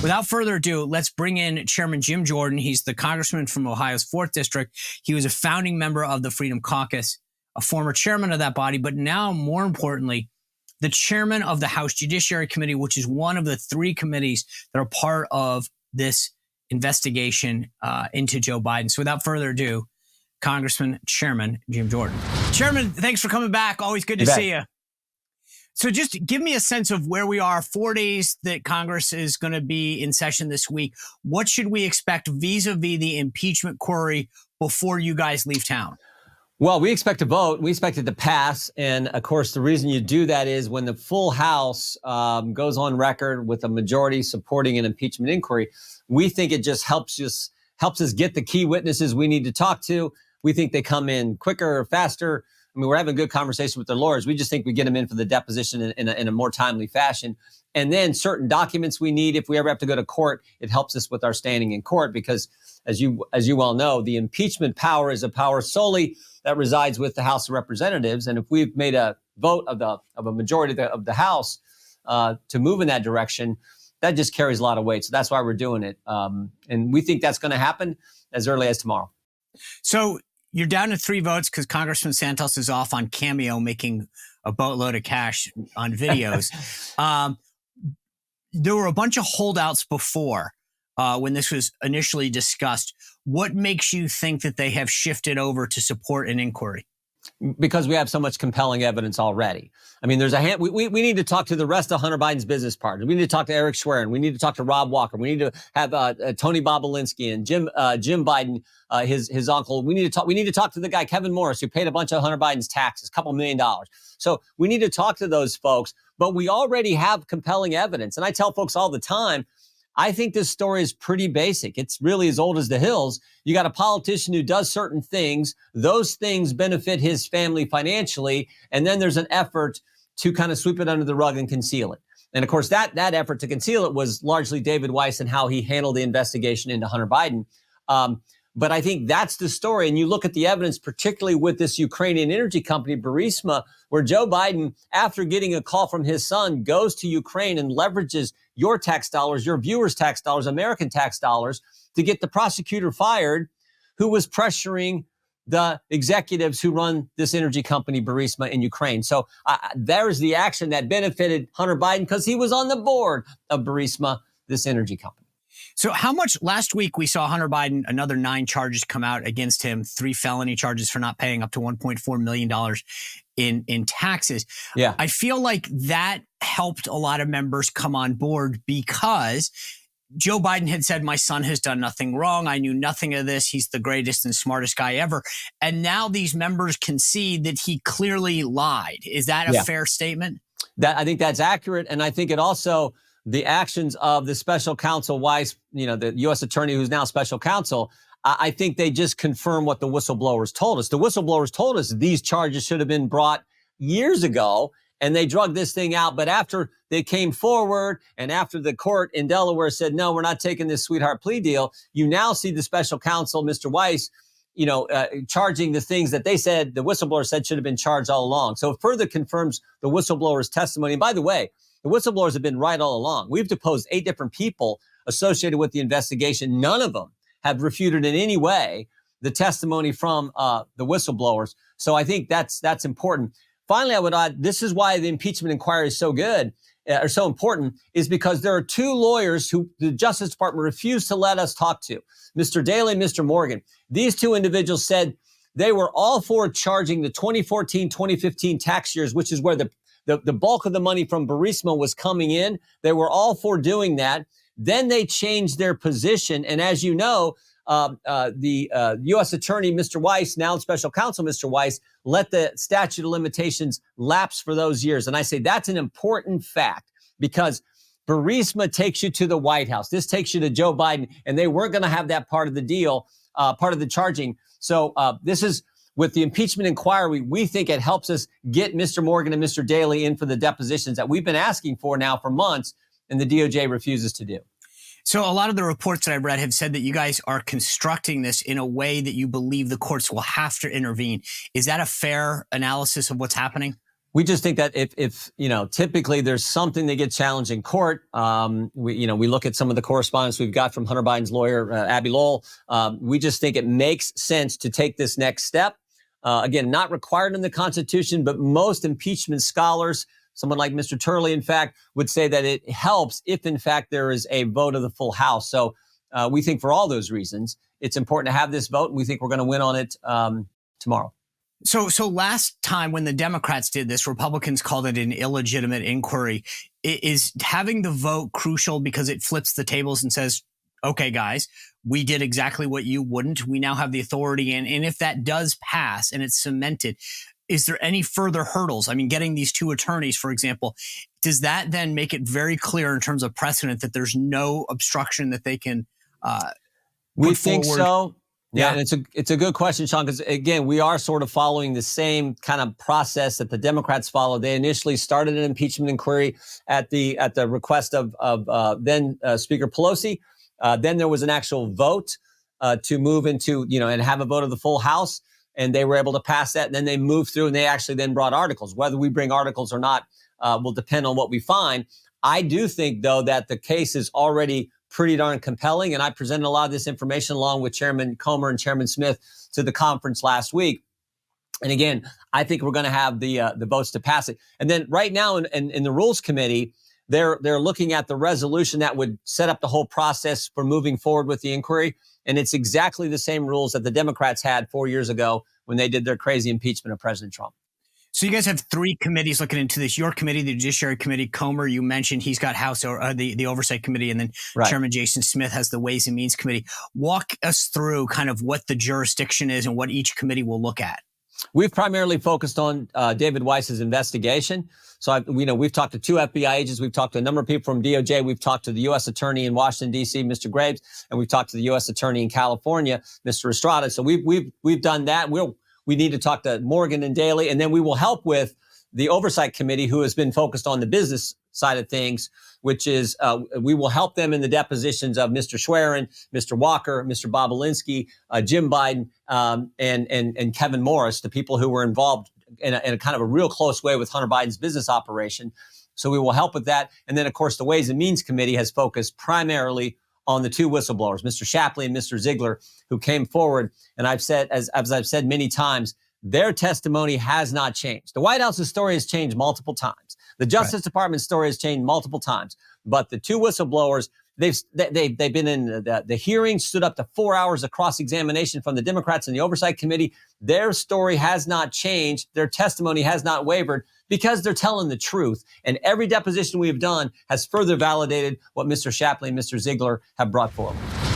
Without further ado, let's bring in Chairman Jim Jordan. He's the congressman from Ohio's 4th District. He was a founding member of the Freedom Caucus, a former chairman of that body, but now, more importantly, the chairman of the House Judiciary Committee, which is one of the 3 committees that are part of this investigation into Joe Biden. So without further ado, Congressman Chairman Jim Jordan. Chairman, thanks for coming back. Always good to see you. So just give me a sense of where we are. 4 days that Congress is going to be in session this week. What should we expect vis-a-vis the impeachment query before you guys leave town? Well, we expect to vote. We expect it to pass. And of course, the reason you do that is when the full House goes on record with a majority supporting an impeachment inquiry, we think it just helps us get the key witnesses we need to talk to. We think they come in quicker, faster. I mean, we're having a good conversation with the lawyers. We just think we get them in for the deposition in a more timely fashion. And then certain documents we need, if we ever have to go to court, it helps us with our standing in court because, as you well know, the impeachment power is a power solely that resides with the House of Representatives. And if we've made a vote of a majority of the House to move in that direction, that just carries a lot of weight. So that's why we're doing it. And we think that's going to happen as early as tomorrow. So you're down to 3 votes because Congressman Santos is off on Cameo making a boatload of cash on videos. There were a bunch of holdouts before when this was initially discussed. What makes you think that they have shifted over to support an inquiry? Because we have so much compelling evidence already. I mean, we need to talk to the rest of Hunter Biden's business partners. We need to talk to Eric Schwerin. We need to talk to Rob Walker. We need to have Tony Bobolinsky and Jim Biden, his uncle. We need to talk to the guy, Kevin Morris, who paid a bunch of Hunter Biden's taxes, $2 million. So we need to talk to those folks, but we already have compelling evidence. And I tell folks all the time, I think this story is pretty basic. It's really as old as the hills. You got a politician who does certain things. Those things benefit his family financially. And then there's an effort to kind of sweep it under the rug and conceal it. And of course, that effort to conceal it was largely David Weiss and how he handled the investigation into Hunter Biden. But I think that's the story. And you look at the evidence, particularly with this Ukrainian energy company, Burisma, where Joe Biden, after getting a call from his son, goes to Ukraine and leverages your tax dollars, your viewers' tax dollars, American tax dollars, to get the prosecutor fired who was pressuring the executives who run this energy company, Burisma, in Ukraine. So there's the action that benefited Hunter Biden because he was on the board of Burisma, this energy company. So how much last week we saw Hunter Biden, another 9 charges come out against him, 3 felony charges for not paying up to $1.4 million in taxes. Yeah. I feel like that helped a lot of members come on board because Joe Biden had said, my son has done nothing wrong. I knew nothing of this. He's the greatest and smartest guy ever. And now these members can see that he clearly lied. Is that a fair statement? I think that's accurate. And I think it also, the actions of the special counsel Weiss, the U.S. attorney who's now special counsel, I think they just confirm what the whistleblowers told us. The whistleblowers told us these charges should have been brought years ago, and they drug this thing out. But after they came forward and after the court in Delaware said, no, we're not taking this sweetheart plea deal, you now see the special counsel, Mr. Weiss, charging the things that they said, the whistleblower said should have been charged all along. So it further confirms the whistleblower's testimony. And by the way, the whistleblowers have been right all along. We've deposed 8 different people associated with the investigation. None of them have refuted in any way the testimony from the whistleblowers. So I think that's important. Finally, I would add, this is why the impeachment inquiry is so good or so important, is because there are 2 lawyers who the Justice Department refused to let us talk to, Mr. Daley and Mr. Morgan. These 2 individuals said they were all for charging the 2014, 2015 tax years, which is where the bulk of the money from Burisma was coming in. They were all for doing that. Then they changed their position. And as you know, the U.S. attorney, Mr. Weiss, now special counsel, Mr. Weiss, let the statute of limitations lapse for those years. And I say that's an important fact because Burisma takes you to the White House. This takes you to Joe Biden, and they weren't going to have that part of the deal, part of the charging. So this is, with the impeachment inquiry, we think it helps us get Mr. Morgan and Mr. Daley in for the depositions that we've been asking for now for months, and the DOJ refuses to do. So a lot of the reports that I read have said that you guys are constructing this in a way that you believe the courts will have to intervene. Is that a fair analysis of what's happening? We just think that if typically there's something that gets challenged in court. We look at some of the correspondence we've got from Hunter Biden's lawyer, Abby Lowell. We just think it makes sense to take this next step. Again, not required in the Constitution, but most impeachment scholars, someone like Mr. Turley, in fact, would say that it helps if, in fact, there is a vote of the full House. So we think for all those reasons, it's important to have this vote, and we think we're going to win on it tomorrow. So last time when the Democrats did this, Republicans called it an illegitimate inquiry. Is having the vote crucial because it flips the tables and says, okay, guys, we did exactly what you wouldn't. We now have the authority. And if that does pass and it's cemented, is there any further hurdles? I mean, getting these two attorneys, for example, does that then make it very clear in terms of precedent that there's no obstruction that they can we put think forward? So. Yeah, and it's a good question, Sean, because again, we are sort of following the same kind of process that the Democrats followed. They initially started an impeachment inquiry at the request of then Speaker Pelosi. Then there was an actual vote to move into, and have a vote of the full House, and they were able to pass that. And then they moved through, and they actually then brought articles. Whether we bring articles or not will depend on what we find. I do think, though, that the case is already pretty darn compelling. And I presented a lot of this information along with Chairman Comer and Chairman Smith to the conference last week. And again, I think we're going to have the votes to pass it. And then right now in the Rules Committee, they're looking at the resolution that would set up the whole process for moving forward with the inquiry. And it's exactly the same rules that the Democrats had 4 years ago when they did their crazy impeachment of President Trump. So you guys have three committees looking into this. Your committee, the Judiciary Committee, Comer, you mentioned he's got House or the Oversight Committee, and then right. Chairman Jason Smith has the Ways and Means Committee. Walk us through kind of what the jurisdiction is and what each committee will look at. We've primarily focused on David Weiss's investigation. So we've talked to 2 FBI agents. We've talked to a number of people from DOJ. We've talked to the U.S. Attorney in Washington, D.C., Mr. Graves, and we've talked to the U.S. Attorney in California, Mr. Estrada. So we've done that. We need to talk to Morgan and Daley, and then we will help with the Oversight Committee, who has been focused on the business side of things, which is we will help them in the depositions of Mr. Schwerin, Mr. Walker, Mr. Bobulinski, Jim Biden, and Kevin Morris, the people who were involved in a kind of a real close way with Hunter Biden's business operation. So we will help with that. And then, of course, the Ways and Means Committee has focused primarily on the 2 whistleblowers, Mr. Shapley and Mr. Ziegler, who came forward. And I've said, as I've said many times, their testimony has not changed. The White House's story has changed multiple times. The Justice Department's story has changed multiple times. But the 2 whistleblowers, they've been in the hearing, stood up to 4 hours of cross-examination from the Democrats in the Oversight Committee. Their story has not changed. Their testimony has not wavered because they're telling the truth. And every deposition we have done has further validated what Mr. Shapley and Mr. Ziegler have brought forward.